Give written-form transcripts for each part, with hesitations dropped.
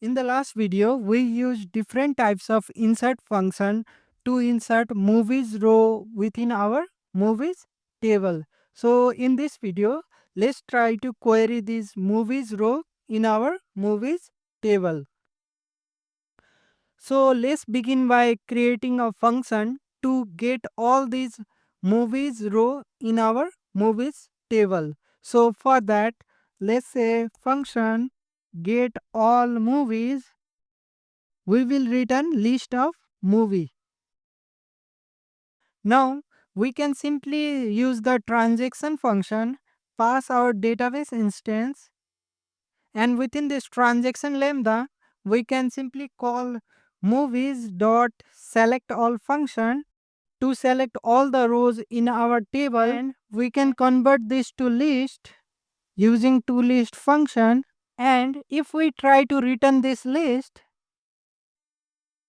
In the last video, we used different types of insert function to insert movies row within our movies table. So in this video, let's try to query this movies row in our movies table. So let's begin by creating a function to get all these movies row in our movies table. So for that, let's say function get all movies. We will return list of movie. Now we can simply use the transaction function, pass our database instance, and within this transaction lambda we can simply call movies dot select all function to select all the rows in our table, and we can convert this to list using toList function. And if we try to return this list,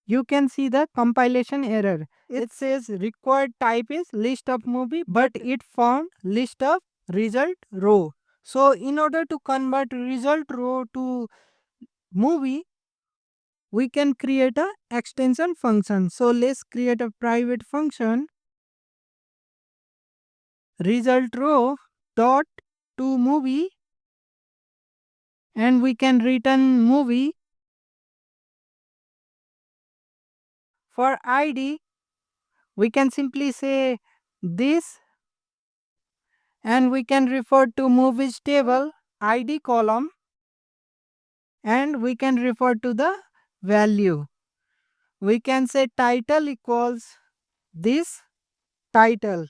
you can see the compilation error. It says required type is list of movie, but it found list of result row. So in order to convert result row to movie, we can create a extension function. So let's create a private function result row dot to movie, and we can return movie. For id, we can simply say this, and we can refer to movies table id column, and we can refer to the value. We can say title equals this title.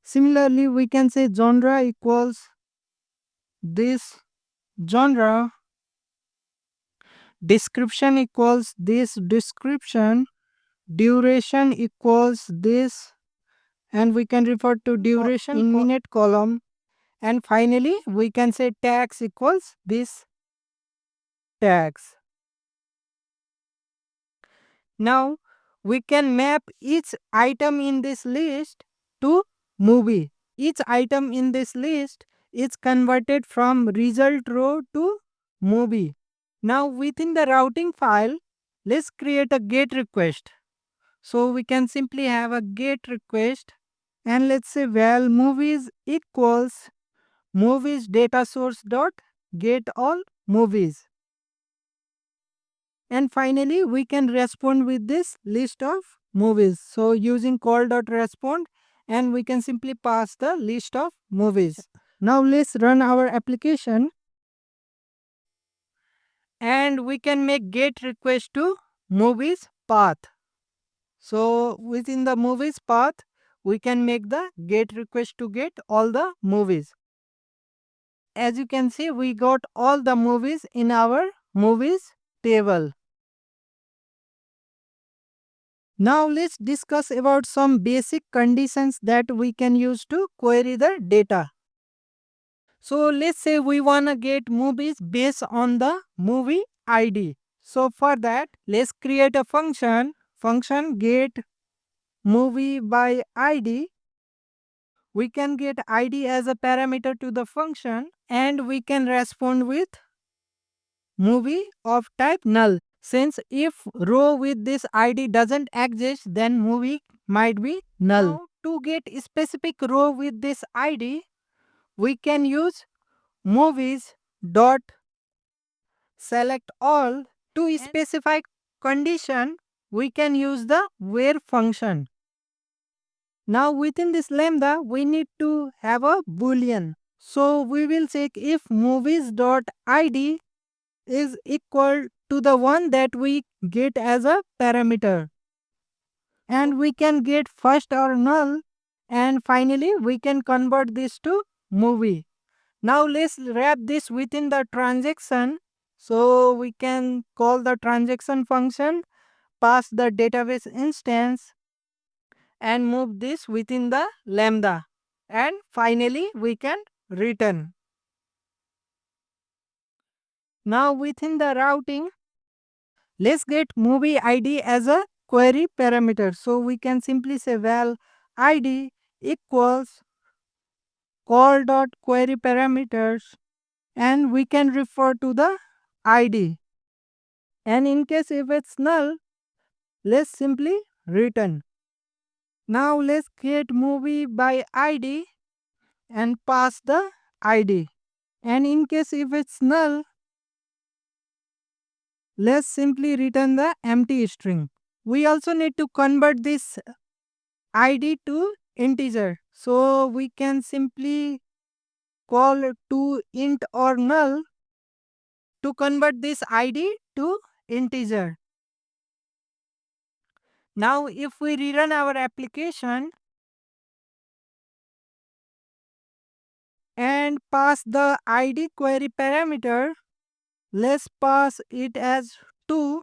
Similarly, we can say genre equals this genre, description equals this description, duration equals this, and we can refer to duration in minute column, and finally we can say tags equals this tags. Now we can map each item in this list to movie. Each item in this list is converted from result row to movie. Now within the routing file, let's create a get request. So we can simply have a get request, and let's say val movies equals movies data source dot get all movies. And finally we can respond with this list of movies. So using call.respond, and we can simply pass the list of movies. Now let's run our application, and we can make get request to movies path. So within the movies path, we can make the get request to get all the movies. As you can see, we got all the movies in our movies table. Now let's discuss about some basic conditions that we can use to query the data. So let's say we wanna get movies based on the movie ID. So for that, let's create a function get movie by ID. We can get ID as a parameter to the function, and we can respond with movie of type null. Since if row with this ID doesn't exist, then movie might be null. Now, to get specific row with this ID, we can use movies dot select all. To specify condition, we can use the where function. Now within this lambda, we need to have a boolean. So we will check if movies dot id is equal to the one that we get as a parameter, and we can get first or null, and finally we can convert this to movie. Now let's wrap this within the transaction. So we can call the transaction function, pass the database instance, and move this within the lambda, and finally we can return. Now within the routing, let's get movie ID as a query parameter. So we can simply say val ID equals call dot query parameters, and we can refer to the ID. And in case if it's null, let's simply return. Now let's create movie by ID and pass the ID. And in case if it's null, let's simply return the empty string. We also need to convert this ID to integer. So we can simply call to int or null to convert this ID to integer. Now if we rerun our application and pass the ID query parameter, let's pass it as 2,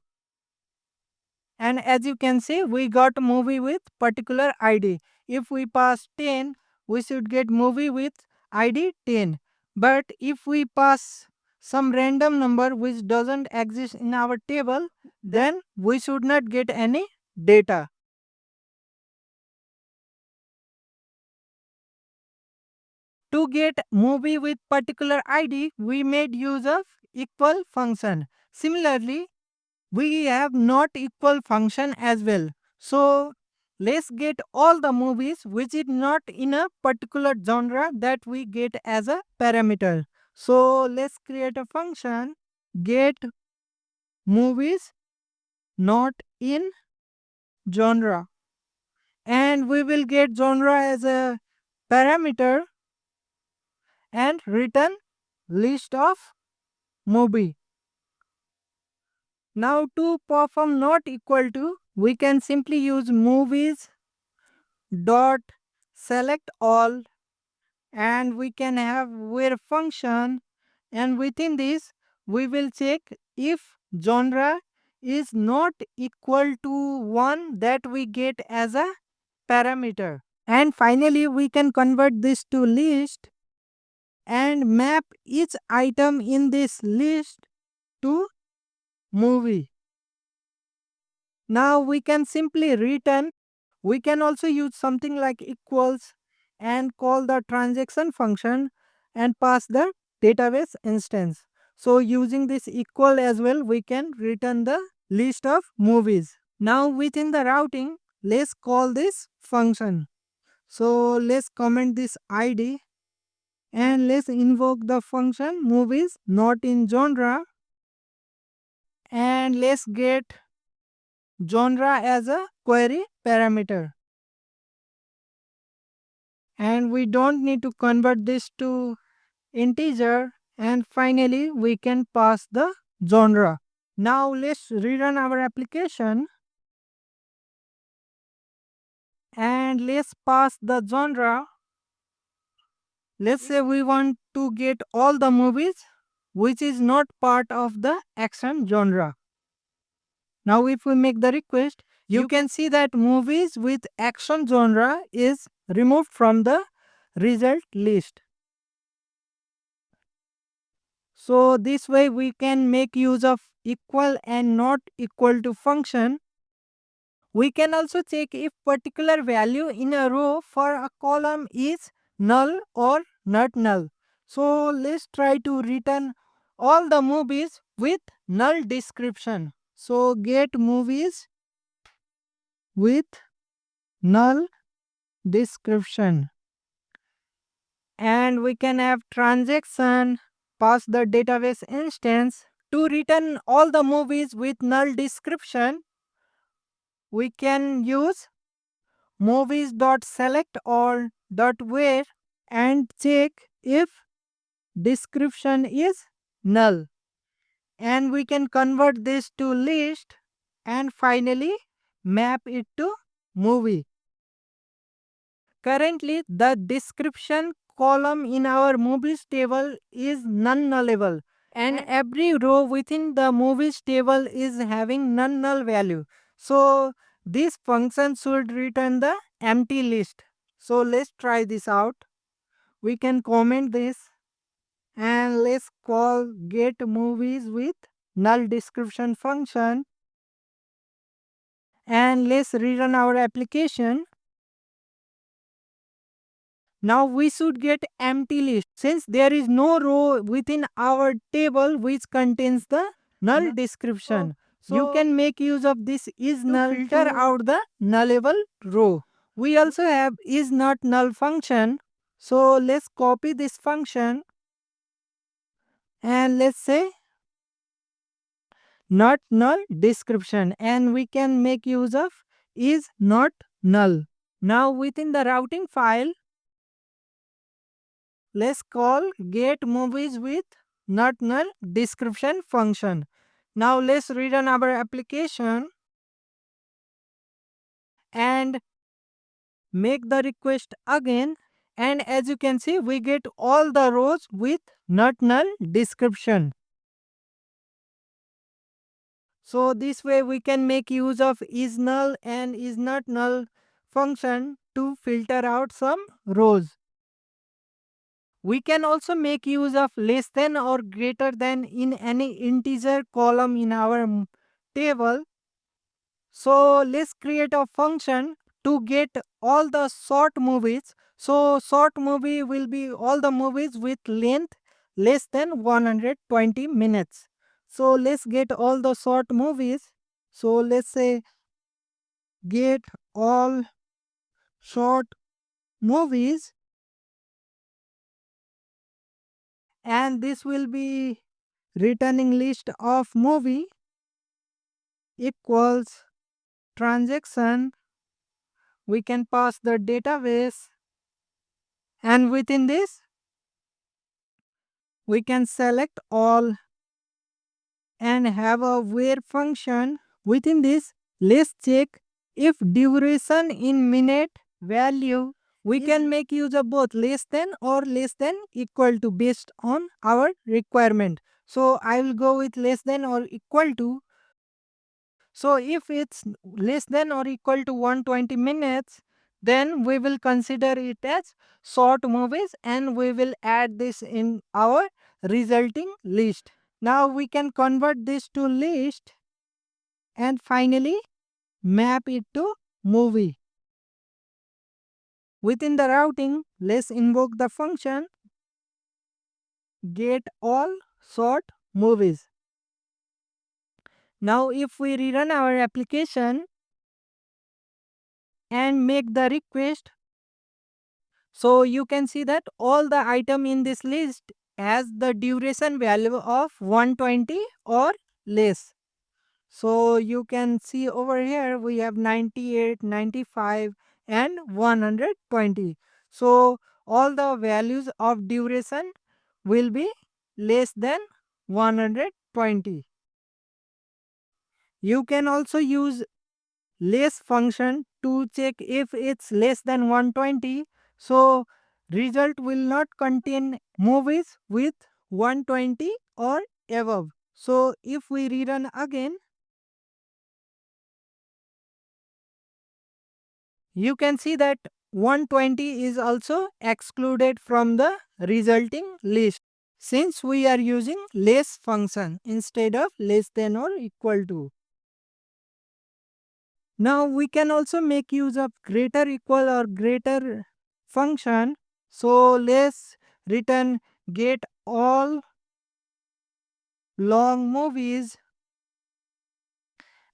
and as you can see we got movie with particular ID. If we pass 10, we should get movie with ID 10. But if we pass some random number which doesn't exist in our table, then we should not get any data. To get movie with particular ID, we made use of equal function. Similarly, we have not equal function as well. So let's get all the movies which is not in a particular genre that we get as a parameter. So let's create a function get movies not in genre, and we will get genre as a parameter and return list of movie. Now to perform not equal to, we can simply use movies dot select all, and we can have where function, and within this we will check if genre is not equal to 1 that we get as a parameter. And finally we can convert this to list and map each item in this list to movie. Now we can simply return. We can also use something like equals and call the transaction function and pass the database instance. So using this equal as well, we can return the list of movies. Now within the routing, let's call this function. So let's comment this ID and let's invoke the function movies not in genre, and let's get genre as a query parameter. And we don't need to convert this to integer, and finally we can pass the genre. Now let's rerun our application and let's pass the genre. Let's say we want to get all the movies which is not part of the action genre. Now if we make the request, you can see that movies with action genre is removed from the result list. So this way we can make use of equal and not equal to function. We can also check if particular value in a row for a column is null or not null. So let's try to return all the movies with null description. So get movies with null description. And we can have transaction, pass the database instance. To return all the movies with null description, we can use movies.selectAll.where and check if description is null. And we can convert this to list and finally map it to movie. Currently, the description column in our movies table is non-nullable, and every row within the movies table is having non-null value. So this function should return the empty list. So let's try this out. We can comment this and let's call get movies with null description function, and let's rerun our application. Now we should get empty list since there is no row within our table which contains the null description. You can make use of this is null to filter out the nullable row. We also have is not null function. So let's copy this function and let's say not null description, and we can make use of is not null. Now within the routing file, let's call get movies with not null description function. Now let's rerun our application and make the request again, and as you can see we get all the rows with not null description. So this way we can make use of is null and is not null function to filter out some rows. We can also make use of less than or greater than in any integer column in our table. So let's create a function to get all the short movies. So short movie will be all the movies with length less than 120 minutes. So let's get all the short movies. So let's say get all short movies, and this will be returning list of movie equals transaction. We can pass the database, and within this we can select all and have a where function. Within this, let's check if duration in minute value. We can make use of both less than or less than equal to based on our requirement. So I will go with less than or equal to. So if it's less than or equal to 120 minutes, then we will consider it as short movies and we will add this in our resulting list. Now we can convert this to list and finally map it to movie. Within the routing, let's invoke the function get all short movies. Now if we rerun our application and make the request, so you can see that all the item in this list has the duration value of 120 or less. So you can see over here we have 98, 95 and 120. So all the values of duration will be less than 120. You can also use less function to check if it's less than 120. So result will not contain movies with 120 or above. So if we rerun again, you can see that 120 is also excluded from the resulting list since we are using less function instead of less than or equal to. Now we can also make use of greater equal or greater function. So let's return get all long movies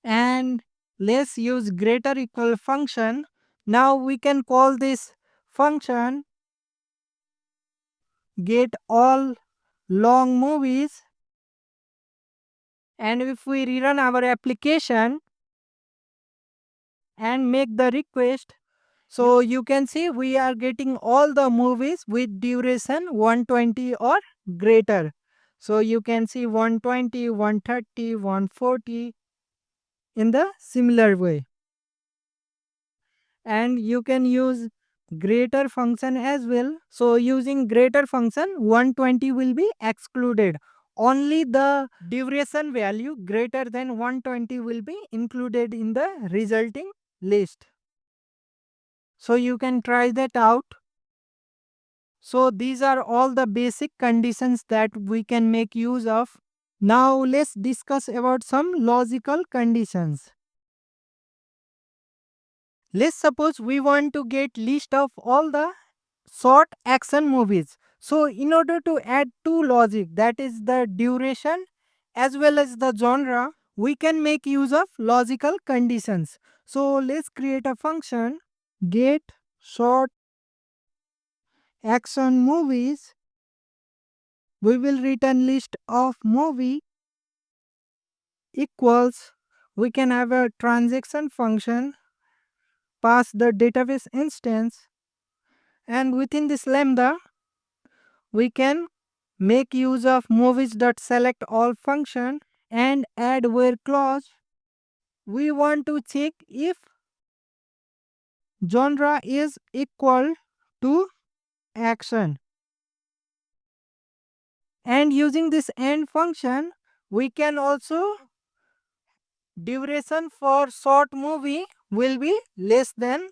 and let's use greater equal function. Now we can call this function get all long movies, and if we rerun our application and make the request, so you can see we are getting all the movies with duration 120 or greater. So you can see 120, 130, 140 in the similar way. And you can use greater function as well. So using greater function 120 will be excluded. Only the duration value greater than 120 will be included in the resulting list. So you can try that out. So these are all the basic conditions that we can make use of. Now let's discuss about some logical conditions. Let's suppose we want to get list of all the short action movies. So in order to add two logic, that is the duration as well as the genre, we can make use of logical conditions. So let's create a function get short action movies. We will return list of movie equals, we can have a transaction function, pass the database instance, and within this lambda we can make use of movies.select all function and add where clause. We want to check if genre is equal to action, and using this end function we can also duration for short movie will be less than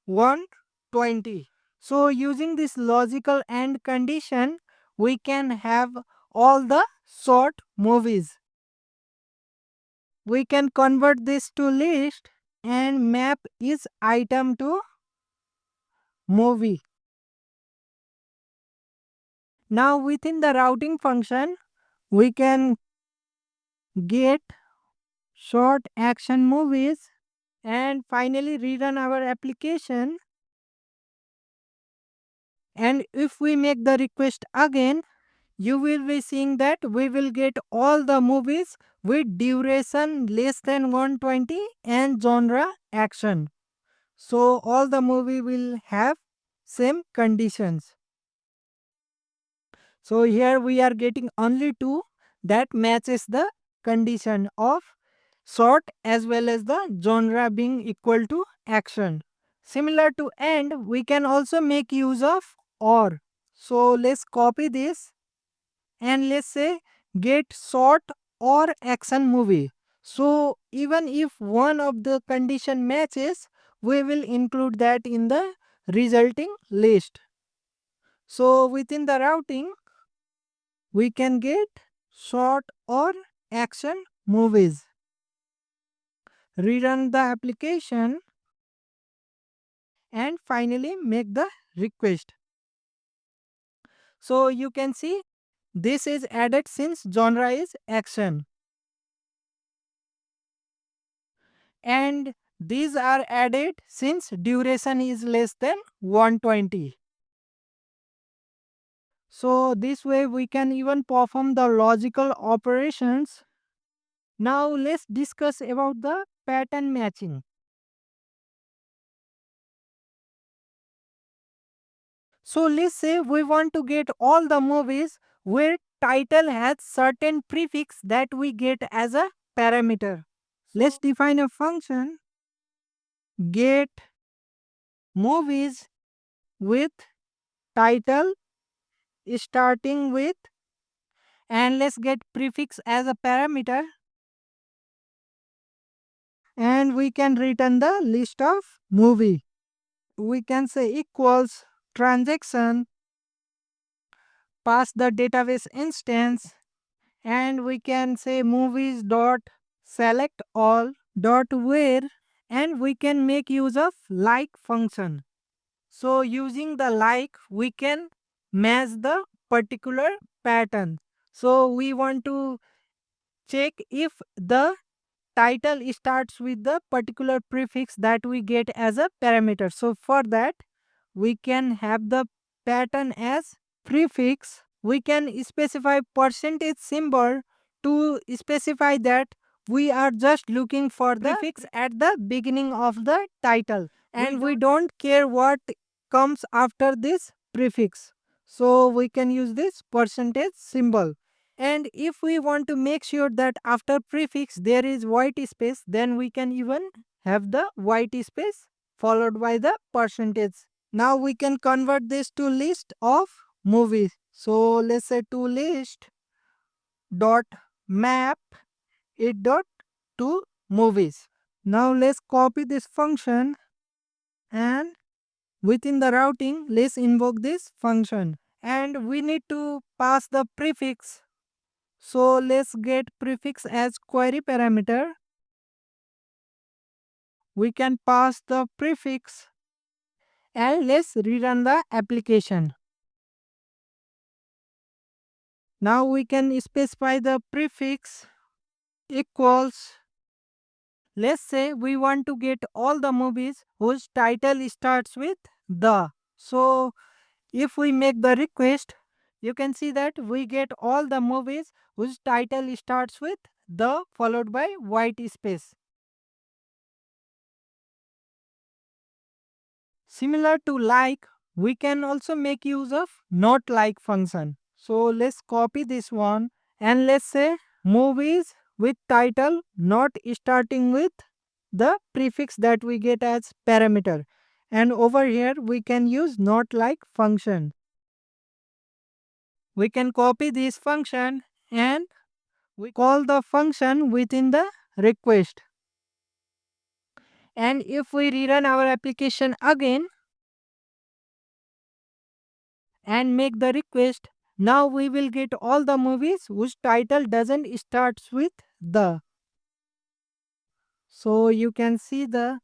120. So using this logical AND condition, we can have all the short movies. We can convert this to list and map each item to movie. Now within the routing function, we can get short action movies and finally rerun our application. And if we make the request again, you will be seeing that we will get all the movies with duration less than 120 and genre action. So all the movie will have same conditions. So here we are getting only two that matches the condition of short as well as the genre being equal to action. Similar to AND, we can also make use of OR. So let's copy this and let's say get short or action movie. So even if one of the condition matches, we will include that in the resulting list. So within the routing, we can get short or action movies. Rerun the application and finally make the request. So you can see this is added since genre is action. And these are added since duration is less than 120. So this way we can even perform the logical operations. Now let's discuss about the pattern matching. So let's say we want to get all the movies where title has certain prefix that we get as a parameter. Let's define a function get movies with title starting with, and let's get prefix as a parameter, and we can return the list of movie. We can say equals transaction, pass the database instance, and we can say movies dot select all dot where, and we can make use of like function. So using the like we can match the particular pattern. So we want to check if the title starts with the particular prefix that we get as a parameter. So for that we can have the pattern as prefix. We can specify percentage symbol to specify that we are just looking for the prefix at the beginning of the title and we don't care what comes after this prefix. So we can use this percentage symbol. And if we want to make sure that after prefix there is white space, then we can even have the white space followed by the percentage. Now we can convert this to list of movies. So let's say to list dot map it dot to movies. Now let's copy this function and within the routing let's invoke this function, and we need to pass the prefix. So let's get prefix as query parameter. We can pass the prefix And let's rerun the application. Now we can specify the prefix equals. Let's say we want to get all the movies whose title starts with the. So if we make the request, you can see that we get all the movies whose title starts with the followed by white space. Similar to like, we can also make use of not like function. So let's copy this one and let's say movies with title not starting with the prefix that we get as parameter. And over here we can use not like function. We can copy this function and we call the function within the request. And if we rerun our application again and make the request, now we will get all the movies whose title doesn't starts with the. So you can see the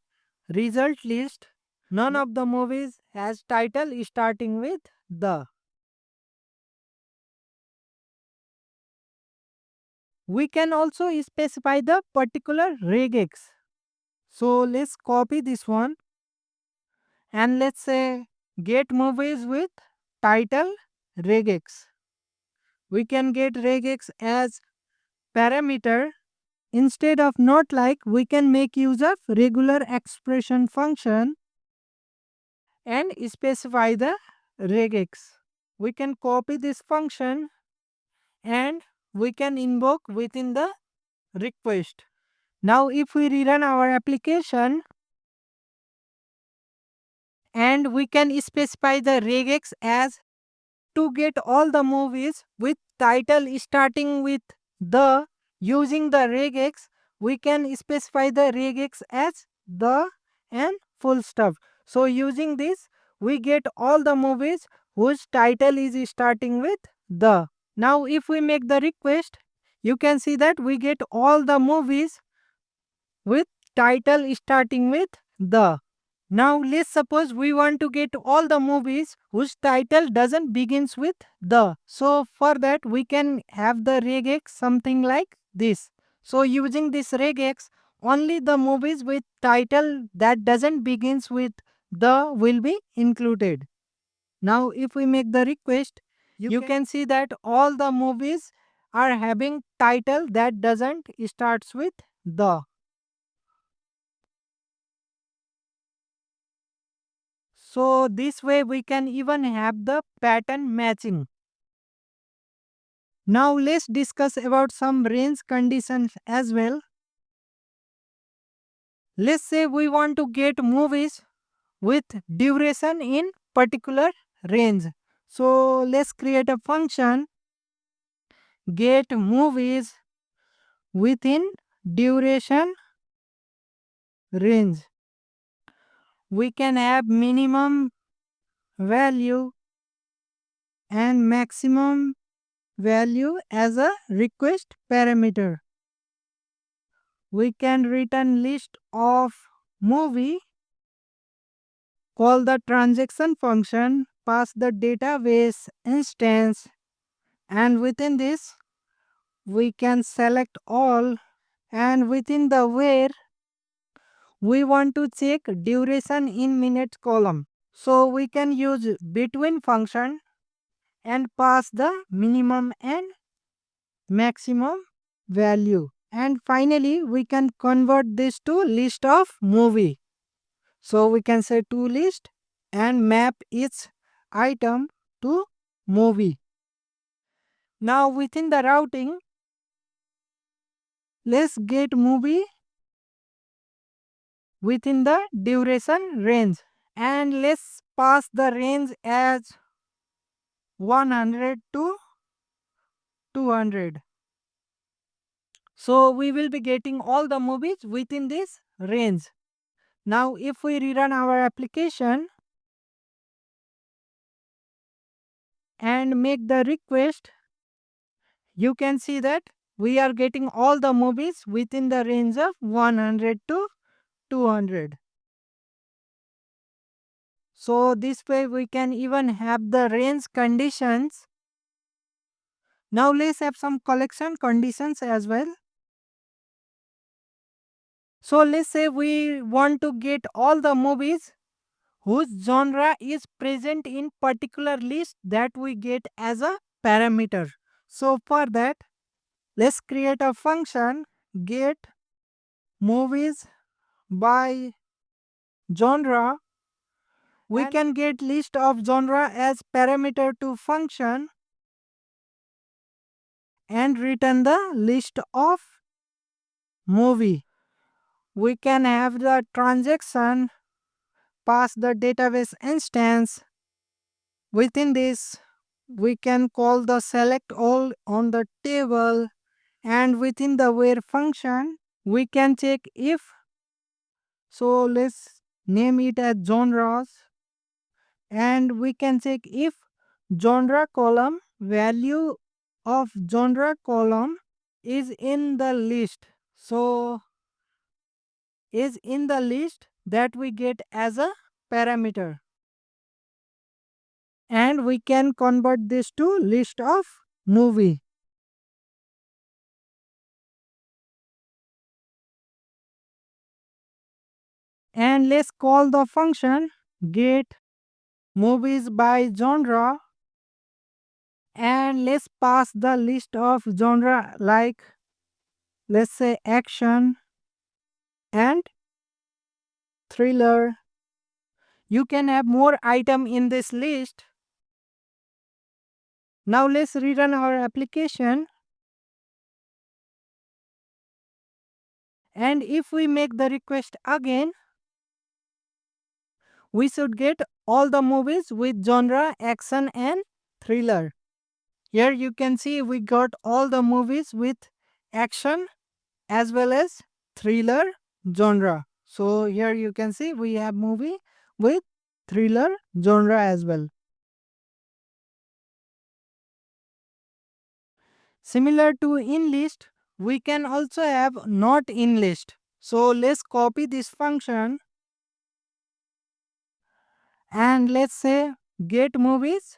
result list. None of the movies has title starting with the. We can also specify the particular regex. So let's copy this one and let's say get movies with title regex. We can get regex as parameter. Instead of not like, we can make use of regular expression function and specify the regex. We can copy this function and we can invoke within the request. Now if we rerun our application and we can specify the regex as to get all the movies with title starting with the. Using the regex, we can specify the regex as the and full stop. So using this, we get all the movies whose title is starting with the. Now if we make the request, you can see that we get all the movies with title starting with the. Now let's suppose we want to get all the movies whose title doesn't begins with the. So for that we can have the regex something like this. So using this regex, only the movies with title that doesn't begins with the will be included. Now if we make the request, you can see that all the movies are having title that doesn't starts with the. So this way we can even have the pattern matching. Now let's discuss about some range conditions as well. Let's say we want to get movies with duration in particular range. So let's create a function get movies within duration range. We can have minimum value and maximum value as a request parameter. We can return list of movie, call the transaction function, pass the database instance, and within this we can select all, and within the where we want to check duration in minutes column. So we can use between function and pass the minimum and maximum value. And finally we can convert this to list of movie. So we can say to list and map each item to movie. Now within the routing, let's get movie within the duration range and let's pass the range as 100 to 200. So we will be getting all the movies within this range. Now if we rerun our application and make the request, you can see that we are getting all the movies within the range of 100 to 200. So this way we can even have the range conditions. Now let's have some collection conditions as well. So let's say we want to get all the movies whose genre is present in particular list that we get as a parameter. So for that, let's create a function get movies by genre. We can get list of genre as parameter to function and return the list of movie. We can have the transaction pass the database instance. Within this, we can call the select all on the table, and within the where function, we can check if. So let's name it as genres, and we can check if genre column value of genre column is in the list. So is in the list that we get as a parameter, and we can convert this to list of movie. And let's call the function get movies by genre, and let's pass the list of genre like let's say action and thriller. You can have more item in this list. Now let's rerun our application, and if we make the request again, we should get all the movies with genre action and thriller. Here you can see we got all the movies with action as well as thriller genre. So here you can see we have movie with thriller genre as well. Similar to in list, we can also have not in list. So let's copy this function and let's say get movies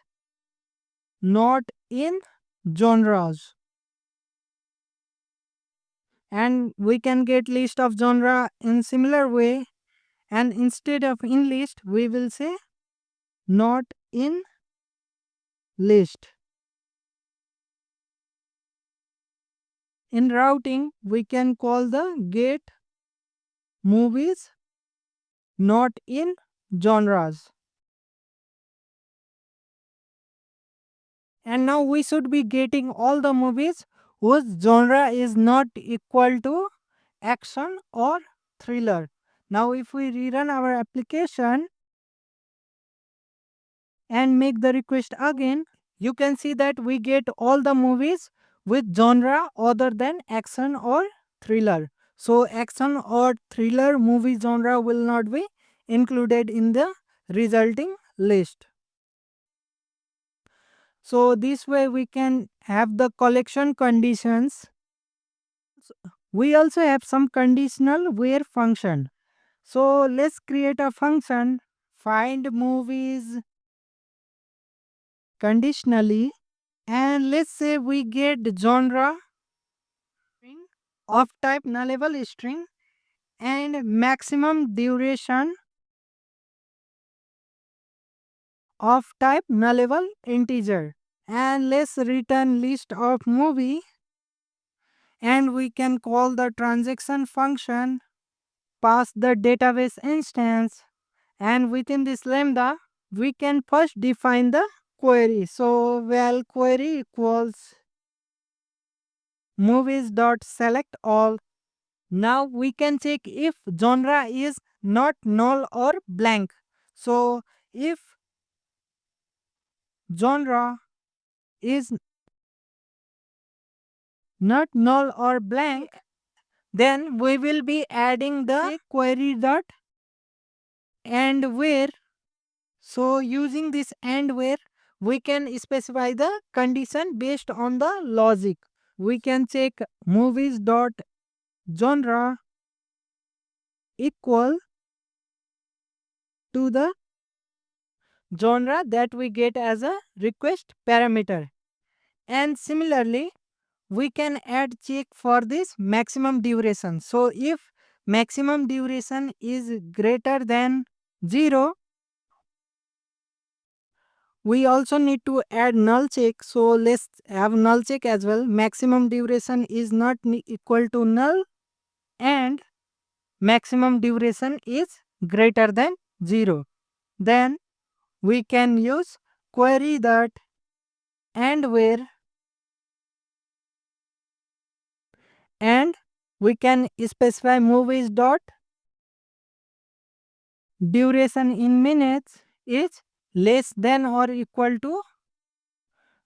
not in genres, and we can get list of genre in similar way, and instead of in list we will say not in list. In routing we can call the get movies not in genres, and now we should be getting all the movies whose genre is not equal to action or thriller. Now if we rerun our application and make the request again, you can see that we get all the movies with genre other than action or thriller. So action or thriller movie genre will not be included in the resulting list. So this way we can have the collection conditions. We also have some conditional where function. So let's create a function find movies conditionally, and let's say we get genre string of type nullable string and maximum duration of type nullable integer, and let's return list of movie, and we can call the transaction function pass the database instance, and within this lambda we can first define the query. So val query equals movies dot select all. Now we can check if genre is not null or blank. So if genre is not null or blank, then we will be adding the query dot and where. So using this and where we can specify the condition based on the logic. We can check movies dot genre equal to the genre that we get as a request parameter. And similarly, we can add check for this maximum duration. So if maximum duration is greater than 0, we also need to add null check. So let's have null check as well. Maximum duration is not equal to null, and maximum duration is greater than 0. Then we can use query that and where, and we can specify movies dot duration in minutes is less than or equal to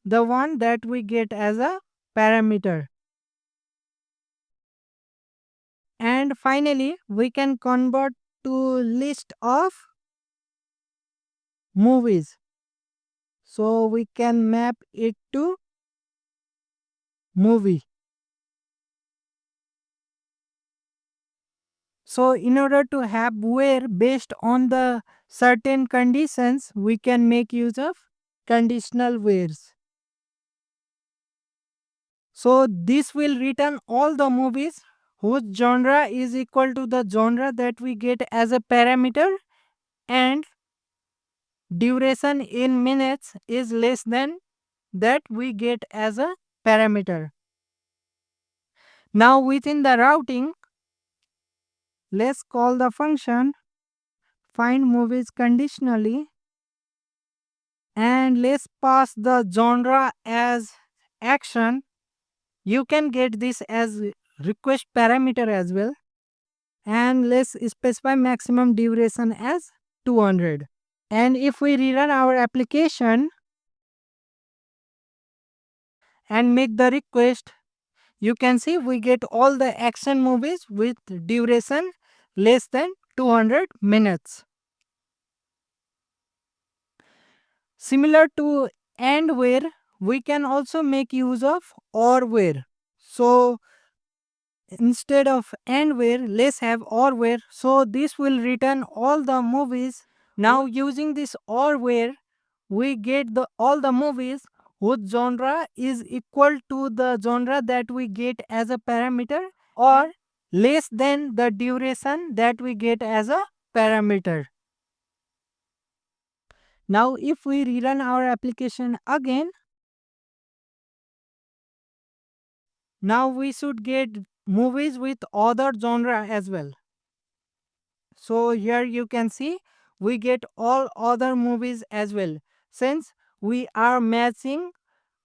the one that we get as a parameter. And finally, we can convert to list of movies. So we can map it to movie. So in order to have where based on the certain conditions, we can make use of conditional wheres. So this will return all the movies whose genre is equal to the genre that we get as a parameter, and duration in minutes is less than that we get as a parameter. Now within the routing, let's call the function find movies conditionally, and let's pass the genre as action. You can get this as request parameter as well, and let's specify maximum duration as 200. And if we rerun our application and make the request, you can see we get all the action movies with duration less than 200 minutes. Similar to and where, we can also make use of or where. So instead of and where, let's have or where. So this will return all the movies. Now using this or where, we get all the movies whose genre is equal to the genre that we get as a parameter or less than the duration that we get as a parameter. Now if we rerun our application again, now we should get movies with other genre as well. So here you can see we get all other movies as well, since we are matching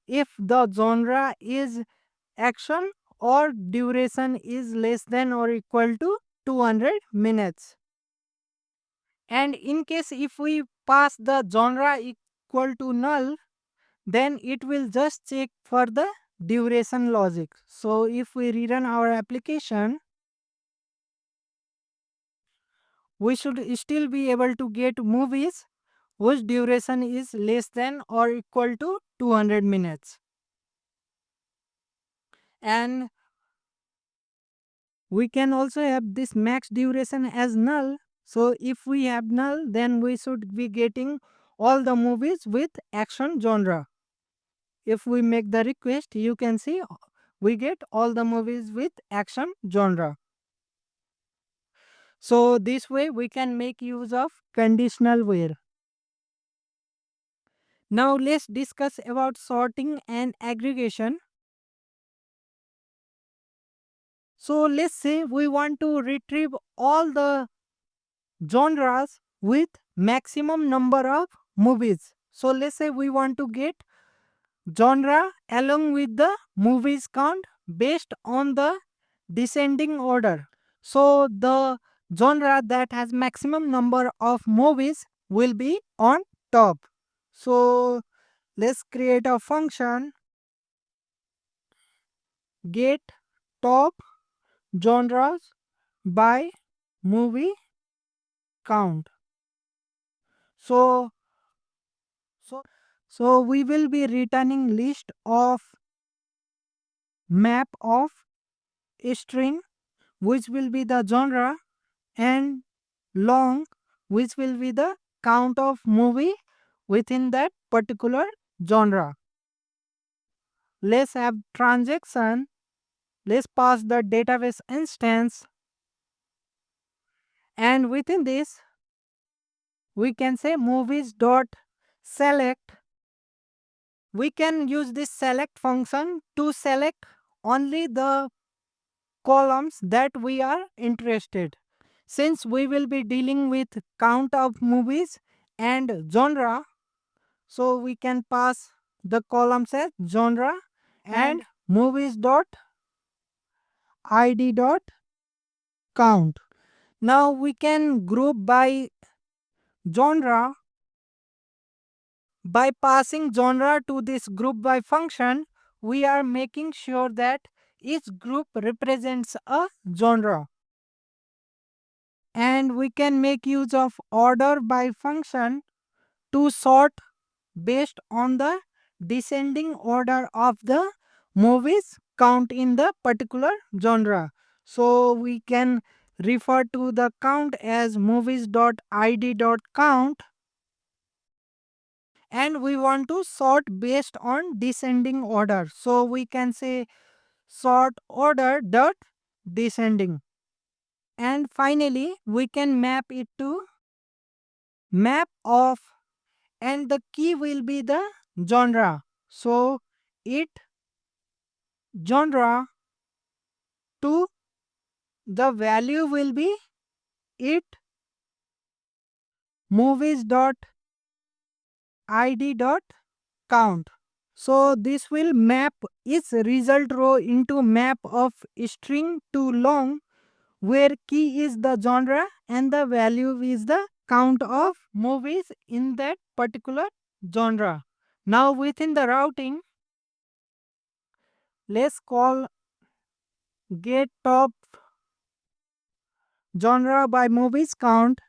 if the genre is action or duration is less than or equal to 200 minutes. And in case if we pass the genre equal to null, then it will just check for the duration logic. So if we rerun our application, we should still be able to get movies whose duration is less than or equal to 200 minutes. And we can also have this max duration as null. So if we have null, then we should be getting all the movies with action genre. If we make the request, you can see we get all the movies with action genre. So this way we can make use of conditional where. Now let's discuss about sorting and aggregation. So let's say we want to retrieve all the genres with maximum number of movies. So let's say we want to get genre along with the movies count based on the descending order. So the genre that has maximum number of movies will be on top. So let's create a function get top genres by movie count. So so so we will be returning list of map of string which will be the genre, and long which will be the count of movie within that particular genre. Let's have transaction. Let's pass the database instance, and within this we can say movies dot select. We can use this select function to select only the columns that we are interested. Since we will be dealing with count of movies and genre, so we can pass the columns as genre and movies dot id dot count. Now we can group by genre. By passing genre to this group by function, we are making sure that each group represents a genre. And we can make use of order by function to sort based on the descending order of the movies count in the particular genre. So we can refer to the count as movies.id.count, and we want to sort based on descending order. So we can say sort order dot descending. And finally we can map it to map of, and the key will be the genre. So it genre to the value will be it movies dot id dot count. So this will map its result row into map of string to long, where key is the genre and the value is the count of movies in that particular genre. Now within the routing, let's call get top genre by movies count,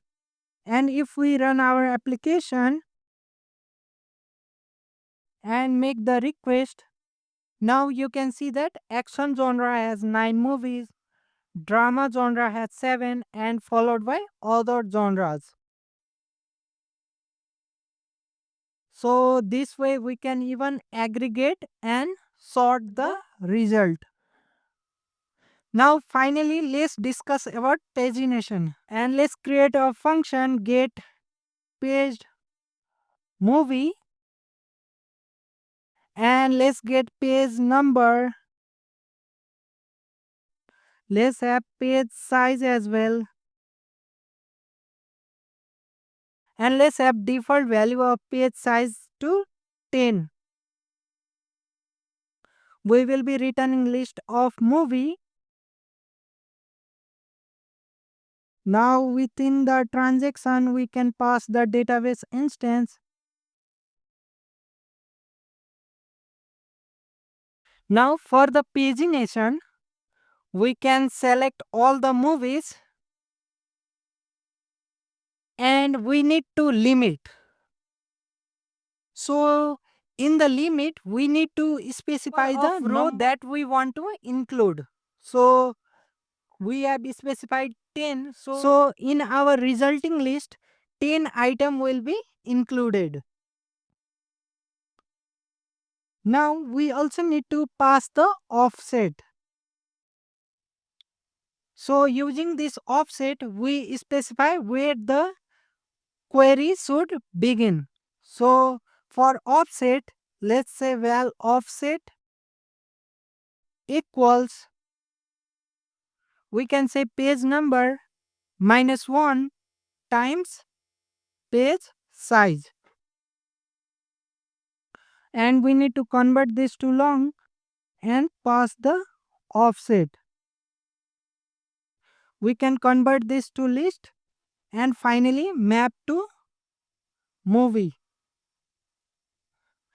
and if we run our application and make the request, now you can see that action genre has 9 movies, drama genre has 7, and followed by other genres. So this way we can even aggregate and sort the result. Now finally let's discuss about pagination, and let's create a function get paged movie, and let's get page number. Let's have page size as well, and let's have default value of page size to 10. We will be returning list of movie. Now within the transaction we can pass the database instance. Now for the pagination, we can select all the movies, and we need to limit. So in the limit we need to specify the row that we want to include. So we have specified 10. So in our resulting list 10 item will be included. Now we also need to pass the offset. So using this offset we specify where the query should begin. So for offset, let's say val offset equals, we can say page number minus 1 times page size, and we need to convert this to long and pass the offset. We can convert this to list and finally map to movie.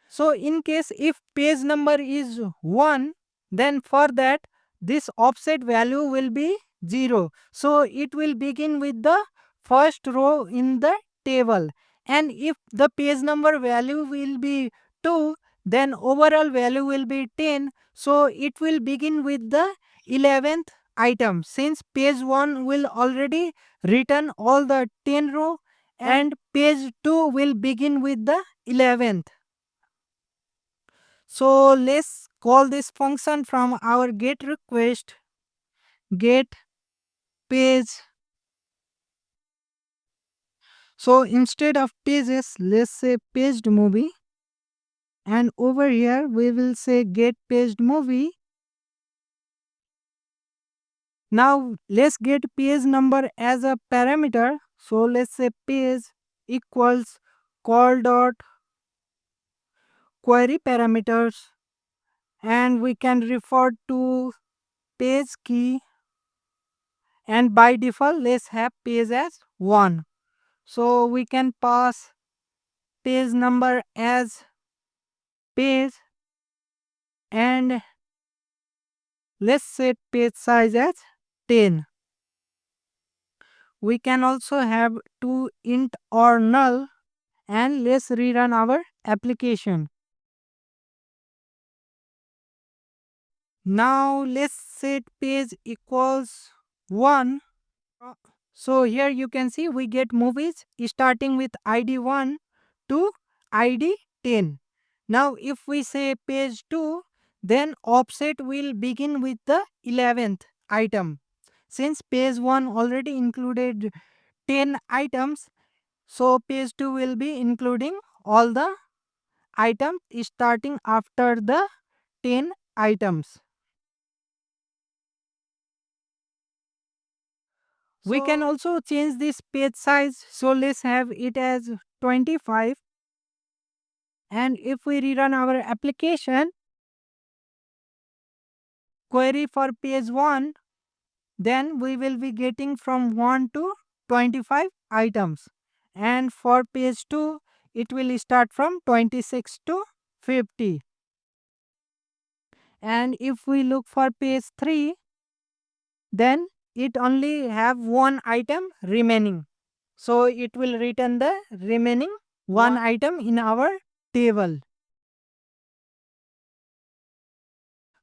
So in case if page number is 1, then for that this offset value will be 0. So it will begin with the first row in the table, and if the page number value will be 2, then overall value will be 10. So it will begin with the 11th item, since page 1 will already return all the 10 row, and page 2 will begin with the 11th. So let's call this function from our get request get page. So instead of pages, let's say paged movie, and over here we will say get paged movie. Now let's get page number as a parameter. So let's say page equals call dot query parameters, and we can refer to page key, and by default let's have page as 1. So we can pass page number as page, and let's set page size as 10. We can also have to int or null, and let's rerun our application. Now let's set page equals 1. So here you can see we get movies starting with ID 1 to ID 10. Now if we say page 2, then offset will begin with the 11th item. Since page 1 already included 10 items, so page 2 will be including all the items starting after the 10 items. We can also change this page size. So let's have it as 25. And if we rerun our application, query for page 1, then we will be getting from 1 to 25 items. And for page 2, it will start from 26 to 50. And if we look for page 3, then it only have one item remaining. So it will return the remaining one item in our table.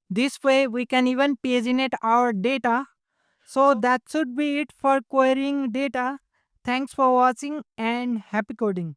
This way we can even paginate our data. So that should be it for querying data. Thanks for watching and happy coding.